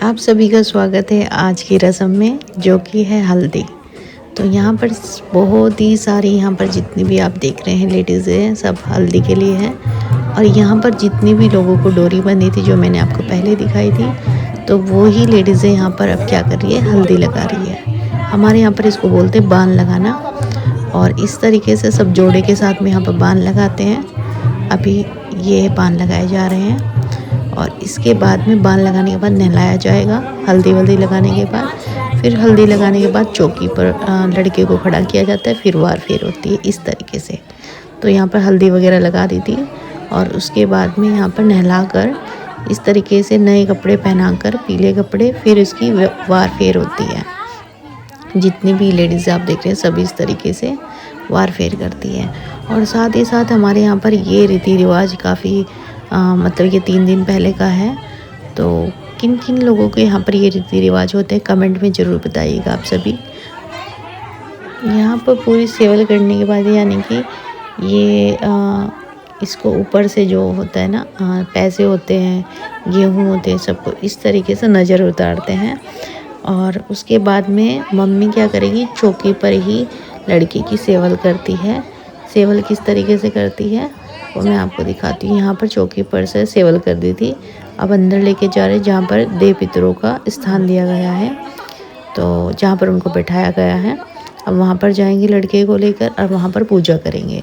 आप सभी का स्वागत है आज की रस्म में, जो कि है हल्दी। तो यहाँ पर बहुत ही सारी, यहाँ पर जितनी भी आप देख रहे हैं लेडीज़ हैं, सब हल्दी के लिए है। और यहाँ पर जितनी भी लोगों को डोरी बंधी थी, जो मैंने आपको पहले दिखाई थी, तो वो ही लेडीज़ें यहाँ पर अब क्या कर रही है, हल्दी लगा रही है। हमारे यहाँ पर इसको बोलते हैं बान लगाना। और इस तरीके से सब जोड़े के साथ में यहाँ पर बान लगाते हैं। अभी ये बान लगाए जा रहे हैं और इसके बाद में बाल लगाने के बाद नहलाया जाएगा। हल्दी वल्दी लगाने के बाद, फिर हल्दी लगाने के बाद चौकी पर लड़के को खड़ा किया जाता है, फिर वार फेर होती है इस तरीके से। तो यहाँ पर हल्दी वगैरह लगा दी थी और उसके बाद में यहाँ पर नहला कर इस तरीके से नए कपड़े पहनाकर, पीले कपड़े, फिर इसकी वार फेर होती है। जितनी भी लेडीज़ आप देख रहे हैं सभी इस तरीके से वार फेर करती है। और साथ ही साथ हमारे यहाँ पर ये रीति रिवाज काफ़ी मतलब ये 3 दिन पहले का है। तो किन किन लोगों के यहाँ पर ये रीति रिवाज होते हैं कमेंट में ज़रूर बताइएगा आप सभी। यहाँ पर पूरी सेवल करने के बाद, यानी कि ये इसको ऊपर से जो होता है ना, पैसे होते हैं, गेहूँ होते हैं, सबको इस तरीके से नज़र उतारते हैं। और उसके बाद में मम्मी क्या करेगी, चौकी पर ही लड़की की सेवल करती है। सेवल किस तरीके से करती है वो मैं आपको दिखाती हूँ। यहाँ पर चौकी पर से सेवल कर दी थी, अब अंदर लेके जा रहे जहाँ पर देव पितरों का स्थान दिया गया है, तो जहाँ पर उनको बैठाया गया है। अब वहाँ पर जाएंगे लड़के को लेकर और वहाँ पर पूजा करेंगे।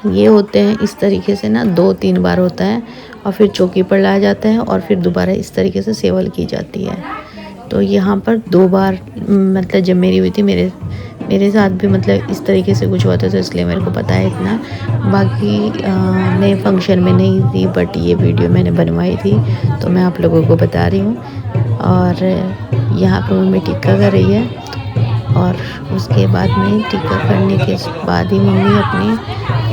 ये होते हैं इस तरीके से ना, 2-3 बार होता है और फिर चौकी पर लाया जाता है और फिर दोबारा इस तरीके से सेवल की जाती है। तो यहाँ पर 2 बार, मतलब जब मेरी हुई थी, मेरे साथ भी मतलब इस तरीके से कुछ हुआ था, तो इसलिए मेरे को पता है इतना। बाकी मैं फंक्शन में नहीं थी, बट ये वीडियो मैंने बनवाई थी तो मैं आप लोगों को बता रही हूँ। और यहाँ पर मम्मी टिक्का कर रही है और उसके बाद में टिक्का करने के बाद ही मम्मी अपनी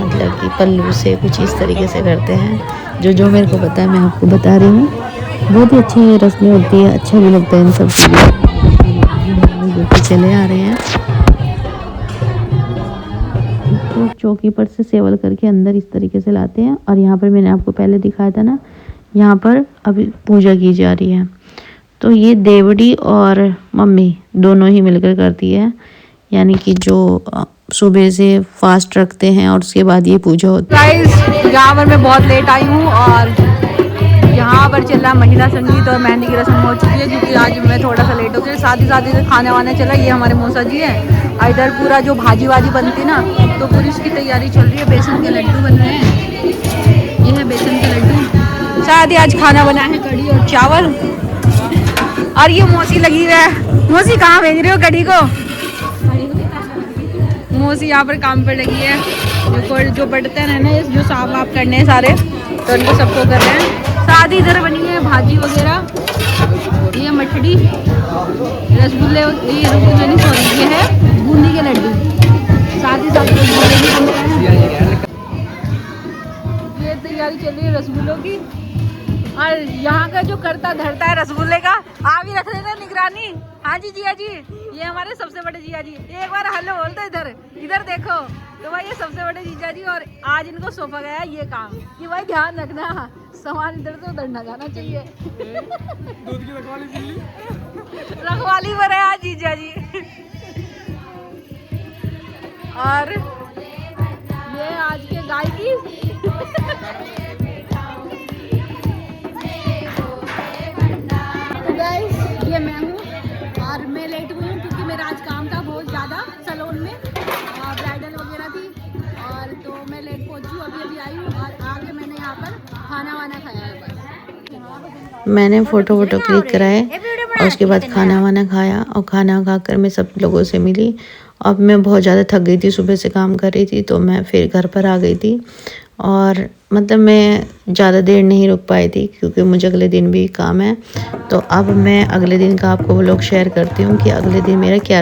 मतलब कि पल्लू से कुछ इस तरीके से करते हैं। जो मेरे को पता है मैं आपको बता रही हूँ। बहुत ही अच्छी रस्में होती है, अच्छा भी लगता है इन सब चीज़ें। चले आ रहे हैं तो चौकी पर से सेवल करके अंदर इस तरीके से लाते हैं। और यहाँ पर मैंने आपको पहले दिखाया था ना, यहाँ पर अभी पूजा की जा रही है। तो ये देवड़ी और मम्मी दोनों ही मिलकर करती है, यानी कि जो सुबह से फास्ट रखते हैं और उसके बाद ये पूजा होती है। गाइस, यहाँ पर मैं बहुत लेट आई हूँ और यहाँ पर चल रहा महिला संगीत और मेहंदी की रस्म हो चुकी है, क्योंकि आज मैं थोड़ा सा लेट हो गई। साथ ही इधर खाना वाना चला। ये हमारे मौसा जी हैं। इधर पूरा जो भाजी वाजी बनती ना, तो पूरी उसकी तैयारी चल रही है। बेसन के लड्डू बन रहे हैं, ये है बेसन के लड्डू। शायद ही आज खाना बना है कढ़ी और चावल। और ये मौसी लगी हुई है। मौसी कहाँ भेज रहे हो कढ़ी को? मौसी यहाँ पर काम पर लगी है। जो बढ़ते हैं ना, जो साफ वाफ करने हैं सारे, तो उनको सबको कर रहे हैं। साथ ही इधर बनी है भाजी वगैरह, ये मठड़ी, रसगुल्ले, ये रसगुल्ले नहीं, सॉरी, ये है बूंदी के लड्डू। साथ ही साथ रसगुल्ले भी बन रहे हैं। ये तैयारी चल रही है रसगुल्लों की। और यहाँ का जो करता धरता है रसगुल्ले का, आप ही रख देना निगरानी। हाँ जी जिया जी, ये हमारे सबसे बड़े जिया जी। एक बार हेलो बोल दो, इधर देखो। तो भाई ये सबसे बड़े जीजा जी, और आज इनको सौंपा गया है ये काम कि भाई ध्यान रखना, सामान इधर से उधर ना जाना चाहिए। दूध की रखवाली पर है आज जीजा जी। और ये आज के गाय की ये मैं हूँ और मैं लेट हुई हूँ क्योंकि मेरा आज काम था बहुत ज़्यादा सैलून में, ब्राइडल वगैरह थी, और तो मैं लेट पहुँची। अभी आई हूँ और आगे मैंने यहाँ पर खाना वाना खाया है। बस मैंने फ़ोटो वोटो क्लिक कराए और उसके बाद खाना वाना खाया। और खाना खाकर मैं सब लोगों से मिली। अब मैं बहुत ज़्यादा थक गई थी, सुबह से काम कर रही थी, तो मैं फिर घर पर आ गई थी। और मतलब मैं ज़्यादा देर नहीं रुक पाई थी क्योंकि मुझे अगले दिन भी काम है। तो अब मैं अगले दिन का आपको व्लॉग शेयर करती हूँ कि अगले दिन मेरा क्या,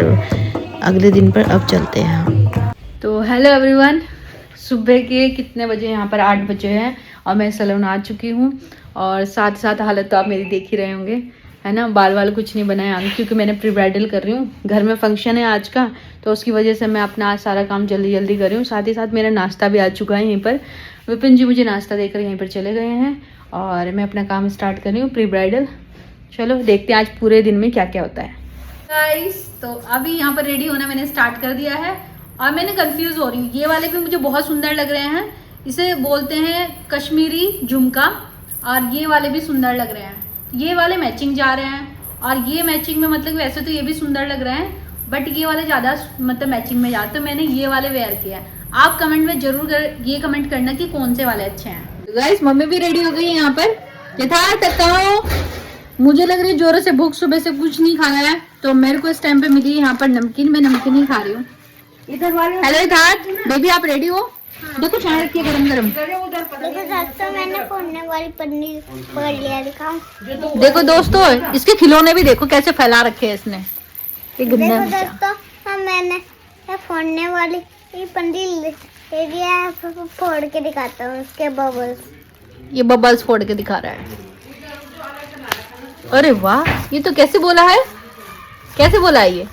अगले दिन पर अब चलते हैं। तो हेलो एवरीवन, सुबह के कितने बजे? यहाँ पर 8 बजे हैं और मैं सैलून आ चुकी हूँ। और साथ साथ हालत तो आप मेरी देख ही रहे होंगे, है ना। बाल वाल कुछ नहीं बनाया क्योंकि मैंने प्री ब्राइडल कर रही हूँ। घर में फंक्शन है आज का, तो उसकी वजह से मैं अपना आज सारा काम जल्दी जल्दी कर रही हूँ। साथ ही साथ मेरा नाश्ता भी आ चुका है यहीं पर। विपिन जी मुझे नाश्ता देकर यहीं पर चले गए हैं। और मैं अपना काम स्टार्ट कर रही हूँ प्री ब्राइडल। चलो देखते हैं आज पूरे दिन में क्या क्या होता है गाइस। तो अभी यहाँ पर रेडी होना मैंने स्टार्ट कर दिया है और मैंने कंफ्यूज हो रही हूँ। ये वाले भी मुझे बहुत सुंदर लग रहे हैं, इसे बोलते हैं कश्मीरी झुमका, और ये वाले भी सुंदर लग रहे हैं। ये वाले मैचिंग जा रहे हैं और ये मैचिंग में मतलब वैसे तो ये भी सुंदर लग रहे हैं, बट ये वाले ज़्यादा मतलब मैचिंग में जाते, तो मैंने ये वाले वेयर किया है। आप कमेंट में जरूर ये कमेंट करना कि कौन से वाले अच्छे हैं। तो गाइस मम्मी भी रेडी हो गई है यहाँ पर। मुझे लग रही है जोरों से भूख, सुबह से कुछ नहीं खाया है, तो मेरे को इस टाइम पे मिली यहाँ पर नमकीन। मैं नमकीन ही खा रही हूँ। हेलो इधार बेबी, आप रेडी हो? देखो चाय रखिए गरम गरम। मैंने फोड़ने वाली पन्नी पकड़ लिया, दिखाओ। देखो दोस्तों, इसके खिलौने भी देखो कैसे फैला रखे हैं इसने। देखो दोस्तों, मैंने फोड़ने वाली पन्नी ले लिया है, फोड़ के दिखाता हूँ उसके बबल्स। ये बबल्स फोड़ के दिखा रहा है। अरे वाह, ये तो कैसे बोला है? कैसे बोला है ये?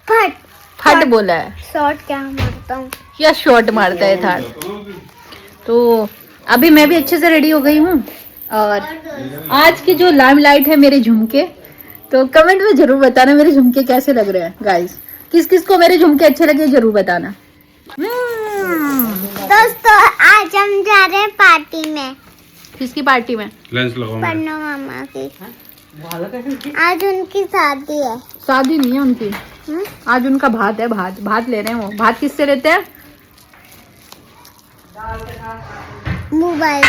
फट फट बोला है। शॉट क्या मारता हूँ या शॉट मारता है था। तो अभी मैं भी अच्छे से रेडी हो गई हूँ और आज की जो लाइमलाइट है मेरे झुमके, तो कमेंट में जरूर बताना मेरे झुमके कैसे लग रहे हैं गाइस। किस किस को मेरे झुमके अच्छे लगे जरूर बताना। दोस्तों आज हम जा रहे हैं पार्टी में। किसकी पार्टी में? पन्नू मामा की। आज उनकी शादी है। शादी नहीं है उनकी, आज उनका भात है। भात ले रहे हैं वो। भात किससे लेते हैं? मोबाइल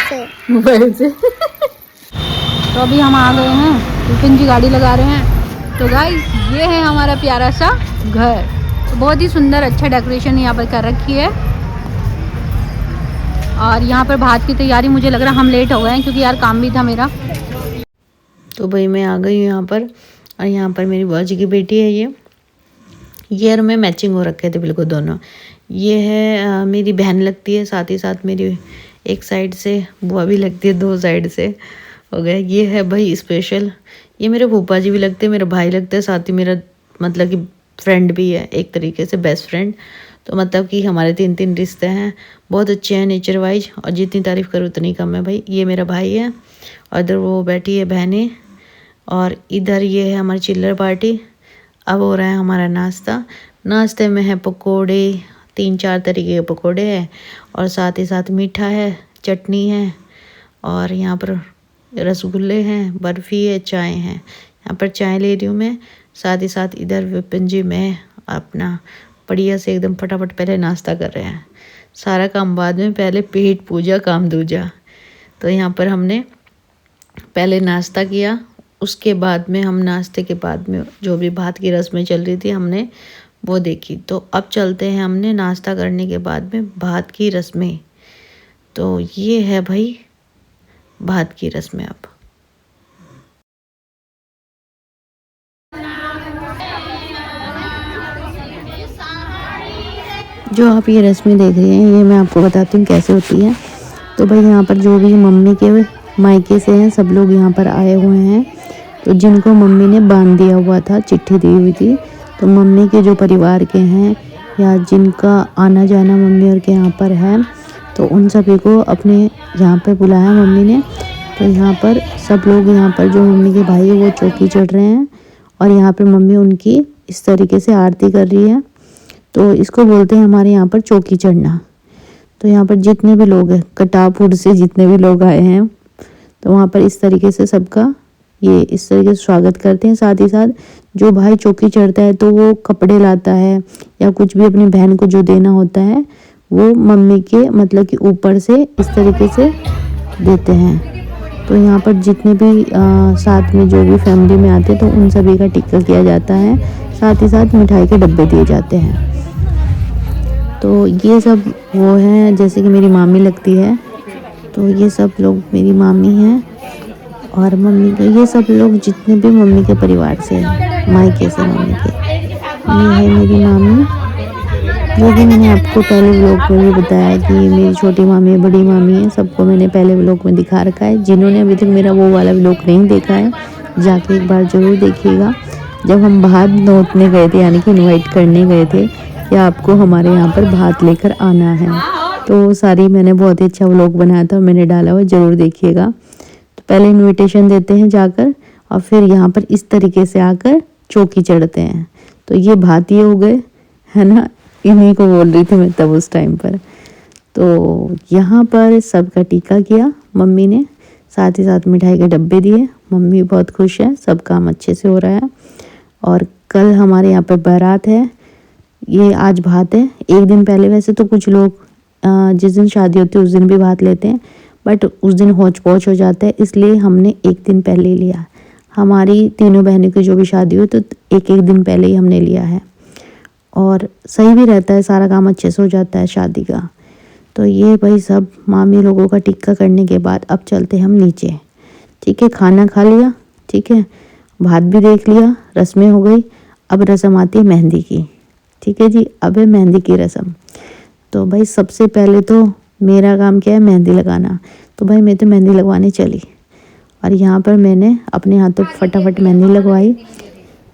से। तो अभी हम आ गए हैं, विपिन जी गाड़ी लगा रहे हैं। तो गाइस ये है हमारा प्यारा सा घर। तो बहुत ही सुंदर अच्छा डेकोरेशन यहाँ पर कर रखी है। और यहाँ पर भात की तैयारी, मुझे लग रहा हम लेट हो गए हैं क्योंकि यार काम भी था मेरा। तो भाई मैं आ गई हूँ यहाँ पर, और यहाँ पर मेरी बुआ जी की बेटी है। ये और मैं मैचिंग हो रखे थे बिल्कुल दोनों। ये है मेरी बहन लगती है, साथ ही साथ मेरी एक साइड से बुआ भी लगती है, दो साइड से हो गए। ये है भाई स्पेशल, ये मेरे फूफा जी भी लगते हैं, मेरा भाई लगता है, साथ ही मेरा मतलब कि फ्रेंड भी है, एक तरीके से बेस्ट फ्रेंड। तो मतलब कि हमारे 3 रिश्ते हैं, बहुत अच्छे हैं नेचर वाइज, और जितनी तारीफ़ करूँ उतनी कम है भाई। ये मेरा भाई है और इधर वो बैठी है बहनें, और इधर ये है हमारी चिल्लर पार्टी। अब हो रहा है हमारा नाश्ता। नाश्ते में है पकोड़े, 3-4 तरीके के पकोड़े हैं, और साथ ही साथ मीठा है, चटनी है, और यहाँ पर रसगुल्ले हैं, बर्फ़ी है, चाय है। यहाँ पर चाय ले रही हूँ मैं, साथ ही साथ इधर विपिन जी मैं अपना बढ़िया से एकदम फटाफट पहले नाश्ता कर रहे हैं। सारा काम बाद में, पहले पेट पूजा काम दूजा। तो यहाँ पर हमने पहले नाश्ता किया, उसके बाद में हम नाश्ते के बाद में जो भी भात की रस्में चल रही थी हमने वो देखी। तो अब चलते हैं हमने नाश्ता करने के बाद में भात की रस्में। तो ये है भाई भात की रस्में। अब जो आप ये रस्में देख रहे हैं, ये मैं आपको बताती हूँ कैसे होती है। तो भाई यहाँ पर जो भी मम्मी के मायके से हैं, सब लोग यहाँ पर आए हुए हैं। तो जिनको मम्मी ने बांध दिया हुआ था, चिट्ठी दी हुई थी, तो मम्मी के जो परिवार के हैं या जिनका आना जाना मम्मी और के यहाँ पर है, तो उन सभी को अपने यहाँ पर बुलाया मम्मी ने। तो यहाँ पर सब लोग, यहाँ पर जो मम्मी के भाई है वो चौकी चढ़ रहे हैं, और यहाँ पर मम्मी उनकी इस तरीके से आरती कर रही है। तो इसको बोलते हैं हमारे यहाँ पर चौकी चढ़ना। तो यहाँ पर जितने भी लोग हैं, कटापुर से जितने भी लोग आए हैं, तो वहाँ पर इस तरीके से सबका ये इस तरीके से स्वागत करते हैं। साथ ही साथ जो भाई चौकी चढ़ता है तो वो कपड़े लाता है या कुछ भी अपनी बहन को जो देना होता है वो मम्मी के मतलब कि ऊपर से इस तरीके से देते हैं। तो यहाँ पर जितने भी साथ में जो भी फैमिली में आते हैं तो उन सभी का टिक्का किया जाता है, साथ ही साथ मिठाई के डब्बे दिए जाते हैं। तो ये सब वो हैं, जैसे कि मेरी मामी लगती है, तो ये सब लोग मेरी मामी हैं, और मम्मी के ये सब लोग जितने भी मम्मी के परिवार से हैं, मायके से मम्मी के, ये है मेरी मामी, जो कि मैंने आपको पहले व्लॉग में भी बताया कि ये मेरी छोटी मामी है, बड़ी मामी है, सबको मैंने पहले व्लॉग में दिखा रखा है। जिन्होंने अभी तक मेरा वो वाला व्लॉग नहीं देखा है, जाके एक बार ज़रूर देखिएगा। जब हम भात नोतने गए थे, यानी कि इनवाइट करने गए थे कि आपको हमारे यहाँ पर भात लेकर आना है, तो सारी मैंने बहुत ही अच्छा व्लॉग बनाया था, मैंने डाला हुआ, ज़रूर देखिएगा। तो पहले इनविटेशन देते हैं जाकर और फिर यहाँ पर इस तरीके से आकर चौकी चढ़ते हैं। तो ये भातिये हो गए, है ना, इन्हीं को बोल रही थी मैं तब उस टाइम पर। तो यहाँ पर सबका टीका किया मम्मी ने, साथ ही साथ मिठाई के डब्बे दिए। मम्मी बहुत खुश है, सब काम अच्छे से हो रहा है। और कल हमारे यहाँ पर बारात है, ये आज भात है। एक दिन पहले वैसे तो कुछ लोग जिस दिन शादी होती है उस दिन भी भात लेते हैं, बट उस दिन हौच पौच हो जाता है, इसलिए हमने एक दिन पहले लिया। हमारी तीनों बहनों की जो भी शादी हो तो एक एक दिन पहले ही हमने लिया है, और सही भी रहता है, सारा काम अच्छे से हो जाता है शादी का। तो ये भाई सब मामी लोगों का टिक्का करने के बाद अब चलते हम नीचे। ठीक है, खाना खा लिया, ठीक है, भात भी देख लिया, रस्में हो गई। अब रस्म आती है मेहंदी की। ठीक है जी, अब है मेहंदी की रस्म। तो भाई सबसे पहले तो मेरा काम क्या है, मेहंदी लगाना। तो भाई मैं तो मेहंदी लगवाने चली, और यहाँ पर मैंने अपने हाथों फटाफट मेहंदी लगवाई,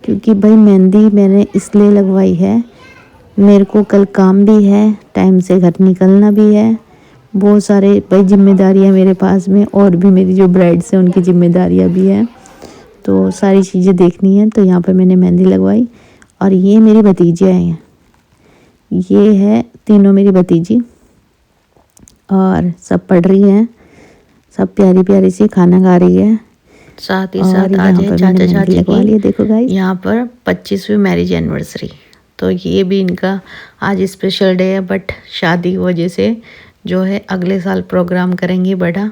क्योंकि भाई मेहंदी मैंने इसलिए लगवाई है, मेरे को कल काम भी है, टाइम से घर निकलना भी है, बहुत सारे भाई जिम्मेदारियाँ मेरे पास में, और भी मेरी जो ब्राइड्स हैं उनकी जिम्मेदारियाँ भी हैं, तो सारी चीज़ें देखनी है। तो यहाँ पर मैंने मेहंदी लगवाई। और ये मेरी भतीजियाँ हैं, ये है तीनों मेरी भतीजी, और सब पढ़ रही हैं, सब प्यारी प्यारी सी खाना खा रही है। साथ ही साथ आज है चाचा चाची की, देखो गाइस, यहाँ पर 25वीं मैरिज एनिवर्सरी। तो ये भी इनका आज स्पेशल डे है, बट शादी की वजह से जो है अगले साल प्रोग्राम करेंगे बड़ा,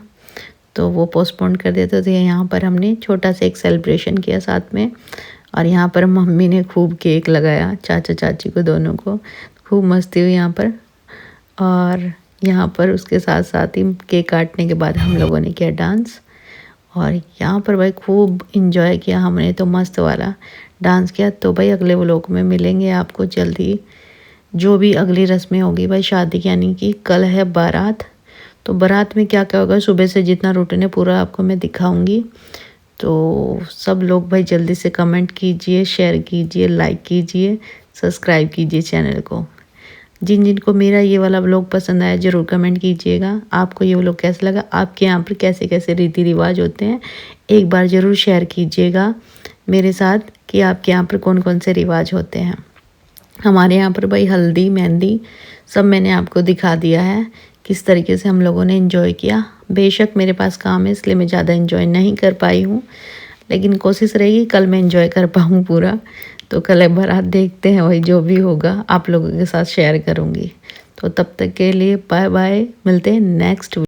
तो वो पोस्टपोन कर देते थे। यहाँ पर हमने छोटा सा एक सेलिब्रेशन किया साथ में, और यहाँ पर मम्मी ने खूब केक लगाया चाचा चाची को, दोनों को खूब मस्ती हुई यहाँ पर। और यहाँ पर उसके साथ साथ ही केक काटने के बाद हम लोगों ने किया डांस, और यहाँ पर भाई खूब इंजॉय किया हमने, तो मस्त वाला डांस किया। तो भाई अगले व्लॉग में मिलेंगे आपको जल्दी, जो भी अगली रस्में होगी भाई शादी की, यानी कि कल है बारात। तो बारात में क्या क्या होगा, सुबह से जितना रूटीन है पूरा आपको मैं दिखाऊंगी। तो सब लोग भाई जल्दी से कमेंट कीजिए, शेयर कीजिए, लाइक कीजिए, सब्सक्राइब कीजिए चैनल को। जिन जिन को मेरा ये वाला व्लॉग पसंद आया ज़रूर कमेंट कीजिएगा। आपको ये व्लॉग कैसा लगा, आपके यहाँ पर कैसे कैसे रीति रिवाज होते हैं, एक बार ज़रूर शेयर कीजिएगा मेरे साथ कि आपके यहाँ पर कौन कौन से रिवाज होते हैं। हमारे यहाँ पर भाई हल्दी मेहंदी सब मैंने आपको दिखा दिया है, किस तरीके से हम लोगों ने एंजॉय किया। बेशक मेरे पास काम है इसलिए मैं ज़्यादा एंजॉय नहीं कर पाई हूँ, लेकिन कोशिश रहेगी कल मैं एंजॉय कर पाऊँ पूरा। तो कल एक बार देखते हैं, वही जो भी होगा आप लोगों के साथ शेयर करूँगी। तो तब तक के लिए बाय बाय, मिलते हैं नेक्स्ट